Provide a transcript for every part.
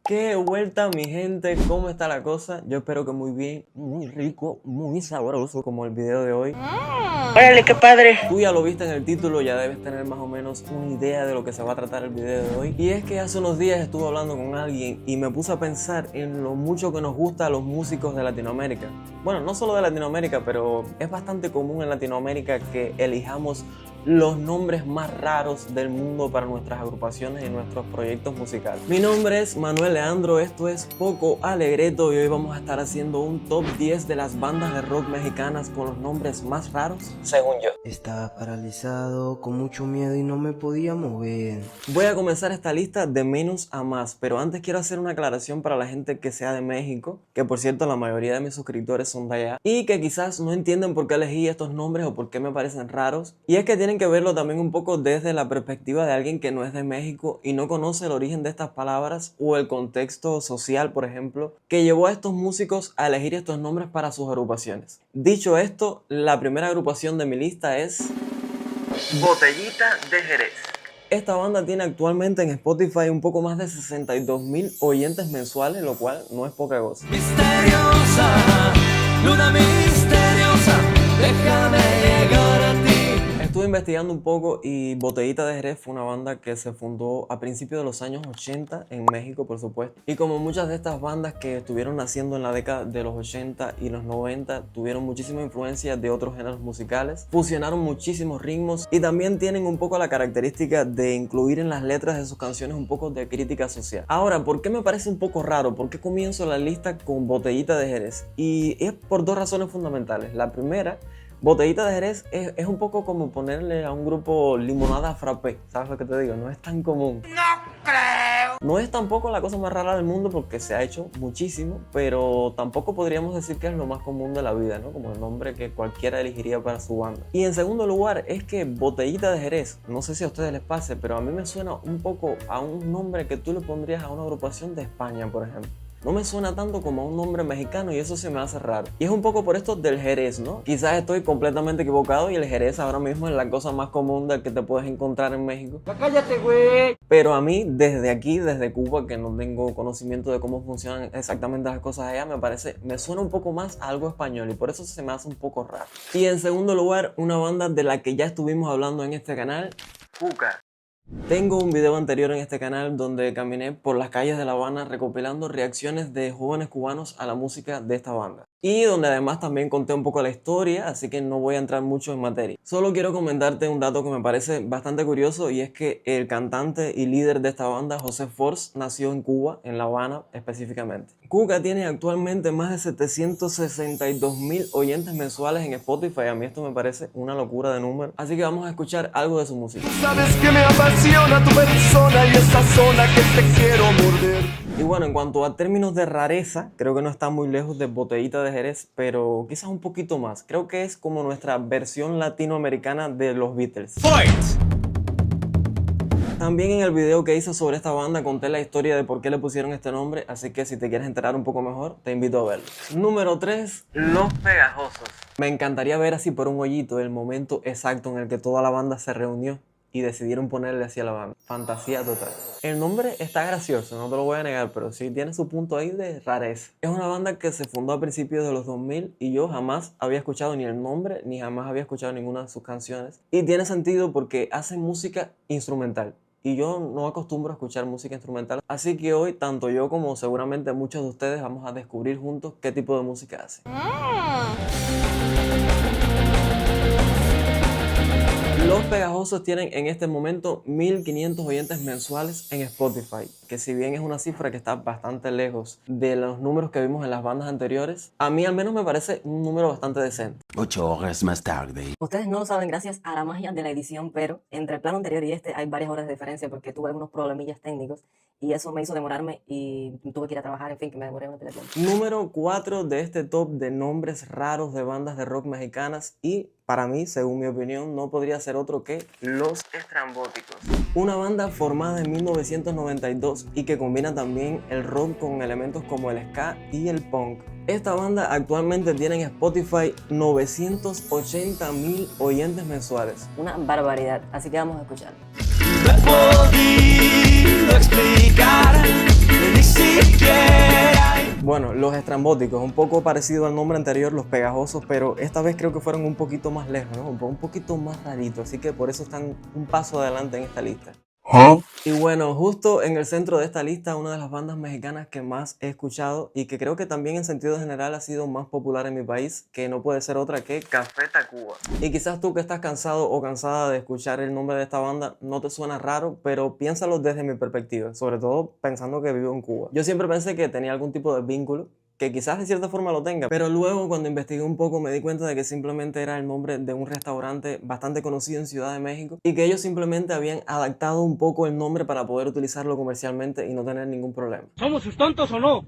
Qué vuelta, mi gente, ¿cómo está la cosa? Yo espero que muy bien, muy rico, muy sabroso como el video de hoy. Órale, qué padre. Tú ya lo viste en el título, ya debes tener más o menos una idea de lo que se va a tratar el video de hoy. Y es que hace unos días estuve hablando con alguien y me puse a pensar en lo mucho que nos gusta a los músicos de Latinoamérica. Bueno, no solo de Latinoamérica, pero es bastante común en Latinoamérica que elijamos los nombres más raros del mundo para nuestras agrupaciones y nuestros proyectos musicales. Mi nombre es Manuel Leandro, esto es Poco Alegreto y hoy vamos a estar haciendo un top 10 de las bandas de rock mexicanas con los nombres más raros, según yo. Estaba paralizado, con mucho miedo y no me podía mover. Voy a comenzar esta lista de menos a más, pero antes quiero hacer una aclaración para la gente que sea de México, que por cierto la mayoría de mis suscriptores son de allá, y que quizás no entienden por qué elegí estos nombres o por qué me parecen raros, y es que tienen que verlo también un poco desde la perspectiva de alguien que no es de México y no conoce el origen de estas palabras o el contexto social, por ejemplo, que llevó a estos músicos a elegir estos nombres para sus agrupaciones. Dicho esto, la primera agrupación de mi lista es Botellita de Jerez. Esta banda tiene actualmente en Spotify un poco más de 62,000 oyentes mensuales, lo cual no es poca cosa. Misteriosa, luna misteriosa, déjame llegar a ti. Estuve investigando un poco y Botellita de Jerez fue una banda que se fundó a principios de los años 80 en México, por supuesto. Y como muchas de estas bandas que estuvieron naciendo en la década de los 80 y los 90, tuvieron muchísima influencia de otros géneros musicales, fusionaron muchísimos ritmos y también tienen un poco la característica de incluir en las letras de sus canciones un poco de crítica social. Ahora, ¿por qué me parece un poco raro? ¿Por qué comienzo la lista con Botellita de Jerez? Y es por dos razones fundamentales. La primera, Botellita de Jerez es un poco como ponerle a un grupo limonada frappé, ¿sabes lo que te digo? No es tan común. No creo. No es tampoco la cosa más rara del mundo porque se ha hecho muchísimo, pero tampoco podríamos decir que es lo más común de la vida, ¿no? Como el nombre que cualquiera elegiría para su banda. Y en segundo lugar, es que Botellita de Jerez, no sé si a ustedes les pase, pero a mí me suena un poco a un nombre que tú le pondrías a una agrupación de España, por ejemplo. No me suena tanto como a un nombre mexicano y eso se me hace raro. Y es un poco por esto del Jerez, ¿no? Quizás estoy completamente equivocado y el Jerez ahora mismo es la cosa más común del que te puedes encontrar en México. Cállate, güey. Pero a mí, desde aquí, desde Cuba, que no tengo conocimiento de cómo funcionan exactamente las cosas allá, me suena un poco más a algo español y por eso se me hace un poco raro. Y en segundo lugar, una banda de la que ya estuvimos hablando en este canal, Cuca. Tengo un video anterior en este canal donde caminé por las calles de La Habana recopilando reacciones de jóvenes cubanos a la música de esta banda. Y donde además también conté un poco la historia, así que no voy a entrar mucho en materia. Solo quiero comentarte un dato que me parece bastante curioso y es que el cantante y líder de esta banda, José Force, nació en Cuba, en La Habana específicamente. Cuca tiene actualmente más de 762,000 oyentes mensuales en Spotify. A mí esto me parece una locura de número. Así que vamos a escuchar algo de su música. Sabes que me apasiona tu persona y esa zona que te quiero morder. Y bueno, en cuanto a términos de rareza, creo que no está muy lejos de Botellita de Jerez, pero quizás un poquito más. Creo que es como nuestra versión latinoamericana de los Beatles. Fight. También en el video que hice sobre esta banda conté la historia de por qué le pusieron este nombre, así que si te quieres enterar un poco mejor, te invito a verlo. Número 3, Los Pegajosos. Me encantaría ver así por un hoyito el momento exacto en el que toda la banda se reunió y decidieron ponerle así a la banda. Fantasía total. El nombre está gracioso, no te lo voy a negar, pero sí tiene su punto ahí de rareza. Es una banda que se fundó a principios de los 2000 y yo jamás había escuchado ni el nombre, ni jamás había escuchado ninguna de sus canciones. Y tiene sentido porque hacen música instrumental. Y yo no acostumbro a escuchar música instrumental. Así que hoy, tanto yo como seguramente muchos de ustedes, vamos a descubrir juntos qué tipo de música hacen. Los Pegajosos tienen en este momento 1,500 oyentes mensuales en Spotify, que si bien es una cifra que está bastante lejos de los números que vimos en las bandas anteriores, a mí al menos me parece un número bastante decente. 8 horas más tarde. Ustedes no lo saben gracias a la magia de la edición, pero entre el plano anterior y este hay varias horas de diferencia porque tuve algunos problemillas técnicos y eso me hizo demorarme y tuve que ir a trabajar, en fin, que me demoré una pila de tiempo. Número 4 de este top de nombres raros de bandas de rock mexicanas y para mí, según mi opinión, no podría ser otro que Los Estrambóticos. Una banda formada en 1992 y que combina también el rock con elementos como el ska y el punk. Esta banda actualmente tiene en Spotify 980,000 oyentes mensuales. Una barbaridad, así que vamos a escuchar. No he podido explicar, me dice bueno, los estrambóticos, un poco parecido al nombre anterior, los pegajosos, pero esta vez creo que fueron un poquito más lejos, ¿no? Un poquito más raritos, así que por eso están un paso adelante en esta lista. Y bueno, justo en el centro de esta lista, una de las bandas mexicanas que más he escuchado y que creo que también en sentido general ha sido más popular en mi país, que no puede ser otra que Café Tacuba. Y quizás tú que estás cansado o cansada de escuchar el nombre de esta banda no te suena raro, pero piénsalo desde mi perspectiva, sobre todo pensando que vivo en Cuba. Yo siempre pensé que tenía algún tipo de vínculo, que quizás de cierta forma lo tenga, pero luego cuando investigué un poco me di cuenta de que simplemente era el nombre de un restaurante bastante conocido en Ciudad de México y que ellos simplemente habían adaptado un poco el nombre para poder utilizarlo comercialmente y no tener ningún problema. ¿Somos sus tontos o no?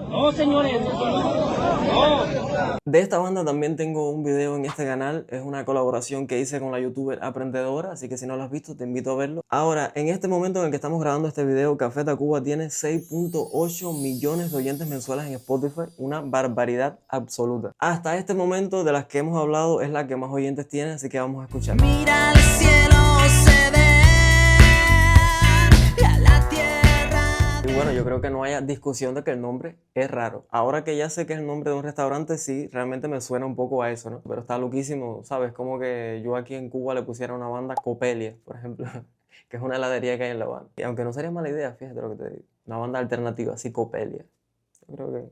No, señores. No. De esta banda también tengo un video en este canal, es una colaboración que hice con la youtuber Aprendedora, así que si no lo has visto te invito a verlo. Ahora, en este momento en el que estamos grabando este video, Café Tacuba tiene 6.8 millones de oyentes mensuales en Spotify, una barbaridad absoluta. Hasta este momento de las que hemos hablado es la que más oyentes tiene, así que vamos a escuchar. Mira el cielo se ve y a la tierra. Y bueno, yo creo que no haya discusión de que el nombre es raro. Ahora que ya sé que es el nombre de un restaurante, sí, realmente me suena un poco a eso, ¿no? Pero está loquísimo, ¿sabes? Como que yo aquí en Cuba le pusiera una banda Copelia, por ejemplo, que es una heladería que hay en La Habana. Y aunque no sería mala idea, fíjate lo que te digo. Una banda alternativa, así Copelia. Yo creo que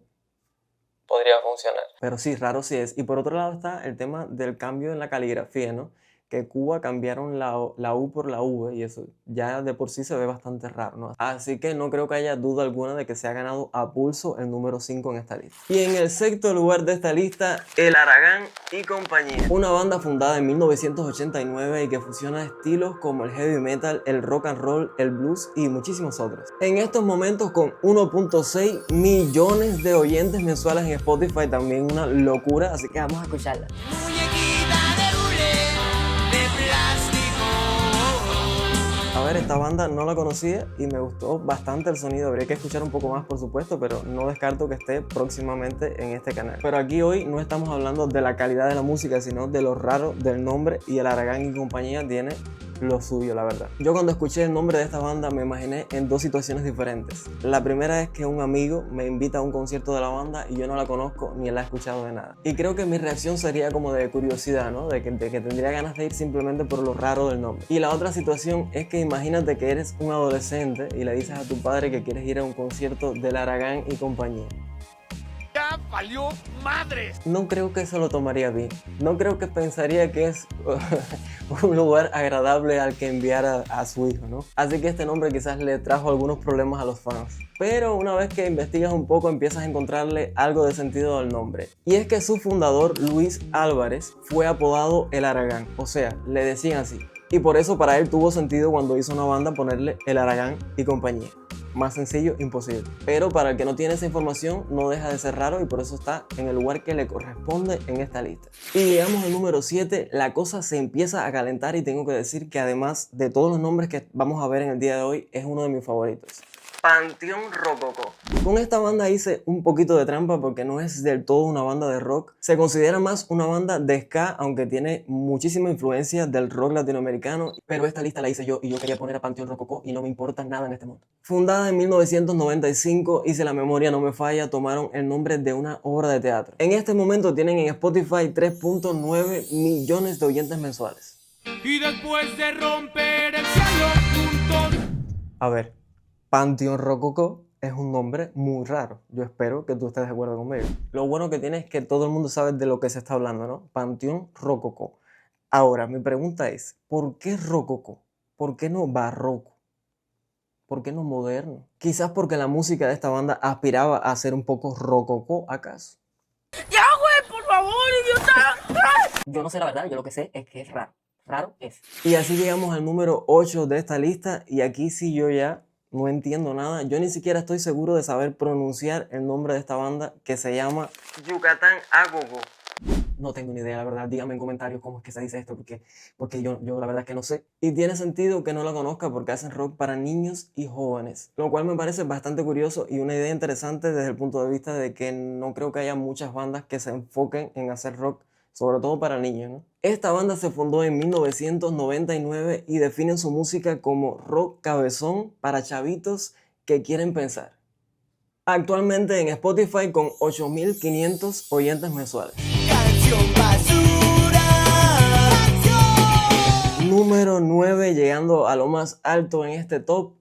podría funcionar. Pero sí, raro sí es. Y por otro lado está el tema del cambio en la caligrafía, ¿no? Que Cuba cambiaron la U por la V y eso ya de por sí se ve bastante raro, ¿no? Así que no creo que haya duda alguna de que se ha ganado a pulso el número 5 en esta lista. Y en el sexto lugar de esta lista, El Aragán y Compañía. Una banda fundada en 1989 y que fusiona estilos como el heavy metal, el rock and roll, el blues y muchísimos otros. En estos momentos con 1.6 millones de oyentes mensuales en Spotify, también una locura, así que vamos a escucharla. A ver, esta banda no la conocía y me gustó bastante el sonido. Habría que escuchar un poco más, por supuesto, pero no descarto que esté próximamente en este canal. Pero aquí hoy no estamos hablando de la calidad de la música, sino de lo raro del nombre, y El Aragán y Compañía tiene lo suyo, la verdad. Yo cuando escuché el nombre de esta banda me imaginé en dos situaciones diferentes. La primera es que un amigo me invita a un concierto de la banda y yo no la conozco ni la he escuchado de nada. Y creo que mi reacción sería como de curiosidad, ¿no? De que tendría ganas de ir simplemente por lo raro del nombre. Y la otra situación es que imagínate que eres un adolescente y le dices a tu padre que quieres ir a un concierto del Aragán y Compañía. ¡Ya valió madres! No creo que se lo tomaría bien. No creo que pensaría que es un lugar agradable al que enviar a su hijo, ¿no? Así que este nombre quizás le trajo algunos problemas a los fans. Pero una vez que investigas un poco empiezas a encontrarle algo de sentido al nombre. Y es que su fundador, Luis Álvarez, fue apodado El Aragán. O sea, le decían así. Y por eso para él tuvo sentido cuando hizo una banda ponerle El Aragán y Compañía. Más sencillo, imposible. Pero para el que no tiene esa información, no deja de ser raro y por eso está en el lugar que le corresponde en esta lista. Y llegamos al número 7, la cosa se empieza a calentar y tengo que decir que además de todos los nombres que vamos a ver en el día de hoy, es uno de mis favoritos. Panteón Rococó. Con esta banda hice un poquito de trampa porque no es del todo una banda de rock. Se considera más una banda de ska, aunque tiene muchísima influencia del rock latinoamericano. Pero esta lista la hice yo y yo quería poner a Panteón Rococó y no me importa nada en este mundo. Fundada en 1995 y si la memoria no me falla, tomaron el nombre de una obra de teatro. En este momento tienen en Spotify 3.9 millones de oyentes mensuales. Y después de romper el cielo juntos. A ver. Panteón Rococó es un nombre muy raro. Yo espero que tú estés de acuerdo conmigo. Lo bueno que tiene es que todo el mundo sabe de lo que se está hablando, ¿no? Panteón Rococó. Ahora, mi pregunta es, ¿por qué Rococó? ¿Por qué no barroco? ¿Por qué no moderno? Quizás porque la música de esta banda aspiraba a ser un poco rococó, ¿acaso? ¡Ya, güey! ¡Por favor, idiota! Yo no sé la verdad, yo lo que sé es que es raro. Raro es. Y así llegamos al número 8 de esta lista y aquí sí yo ya no entiendo nada. Yo ni siquiera estoy seguro de saber pronunciar el nombre de esta banda que se llama Yucatán Agogo. No tengo ni idea, la verdad. Díganme en comentarios cómo es que se dice esto, porque yo la verdad es que no sé. Y tiene sentido que no la conozca porque hacen rock para niños y jóvenes, lo cual me parece bastante curioso y una idea interesante desde el punto de vista de que no creo que haya muchas bandas que se enfoquen en hacer rock sobre todo para niños, ¿no? Esta banda se fundó en 1999 y definen su música como rock cabezón para chavitos que quieren pensar. Actualmente en Spotify con 8.500 oyentes mensuales. Canción basura. Número 9, llegando a lo más alto en este top,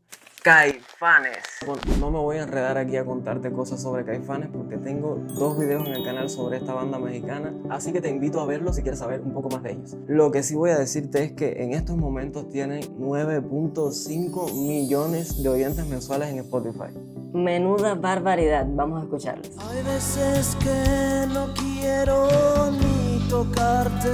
Caifanes. Bueno, no me voy a enredar aquí a contarte cosas sobre Caifanes porque tengo 2 videos en el canal sobre esta banda mexicana, así que te invito a verlos si quieres saber un poco más de ellos. Lo que sí voy a decirte es que en estos momentos tienen 9.5 millones de oyentes mensuales en Spotify. Menuda barbaridad, vamos a escucharles. Hay veces que no quiero ni tocarte.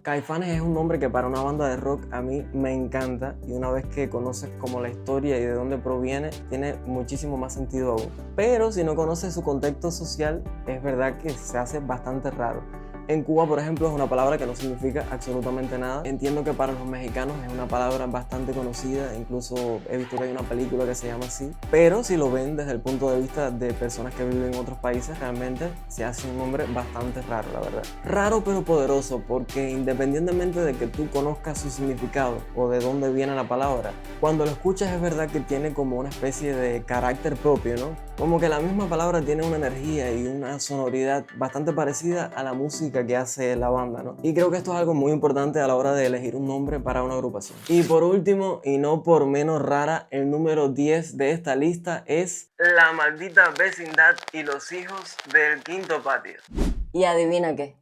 Caifanes es un nombre que para una banda de rock a mí me encanta, y una vez que conoces como la historia y de dónde proviene, tiene muchísimo más sentido aún. Pero si no conoces su contexto social, es verdad que se hace bastante raro. En Cuba, por ejemplo, es una palabra que no significa absolutamente nada. Entiendo que para los mexicanos es una palabra bastante conocida, incluso he visto que hay una película que se llama así. Pero si lo ven desde el punto de vista de personas que viven en otros países, realmente se hace un nombre bastante raro, la verdad. Raro pero poderoso, porque independientemente de que tú conozcas su significado o de dónde viene la palabra, cuando lo escuchas es verdad que tiene como una especie de carácter propio, ¿no? Como que la misma palabra tiene una energía y una sonoridad bastante parecida a la música que hace la banda, ¿no? Y creo que esto es algo muy importante a la hora de elegir un nombre para una agrupación. Y por último, y no por menos rara, el número 10 de esta lista es La Maldita Vecindad y los Hijos del Quinto Patio. Y adivina qué.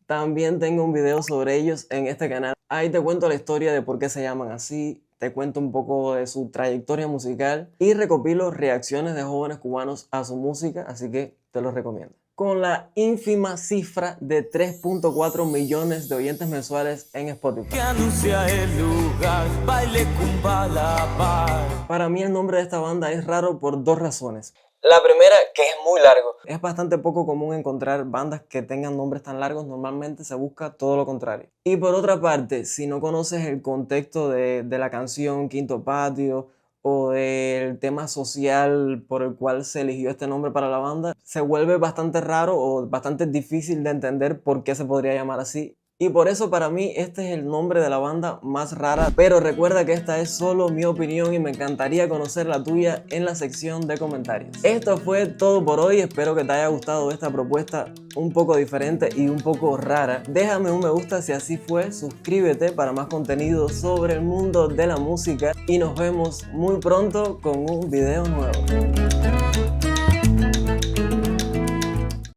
También tengo un video sobre ellos en este canal. Ahí te cuento la historia de por qué se llaman así, te cuento un poco de su trayectoria musical y recopilo reacciones de jóvenes cubanos a su música, así que te los recomiendo. Con la ínfima cifra de 3.4 millones de oyentes mensuales en Spotify. Que anuncia el lugar, baile Kumbala. Para mí el nombre de esta banda es raro por 2 razones. La primera, que es muy largo. Es bastante poco común encontrar bandas que tengan nombres tan largos, normalmente se busca todo lo contrario. Y por otra parte, si no conoces el contexto de la canción Quinto Patio o del tema social por el cual se eligió este nombre para la banda, se vuelve bastante raro o bastante difícil de entender por qué se podría llamar así. Y por eso para mí este es el nombre de la banda más rara, pero recuerda que esta es solo mi opinión y me encantaría conocer la tuya en la sección de comentarios. Esto fue todo por hoy, espero que te haya gustado esta propuesta un poco diferente y un poco rara. Déjame un me gusta si así fue, suscríbete para más contenido sobre el mundo de la música y nos vemos muy pronto con un video nuevo.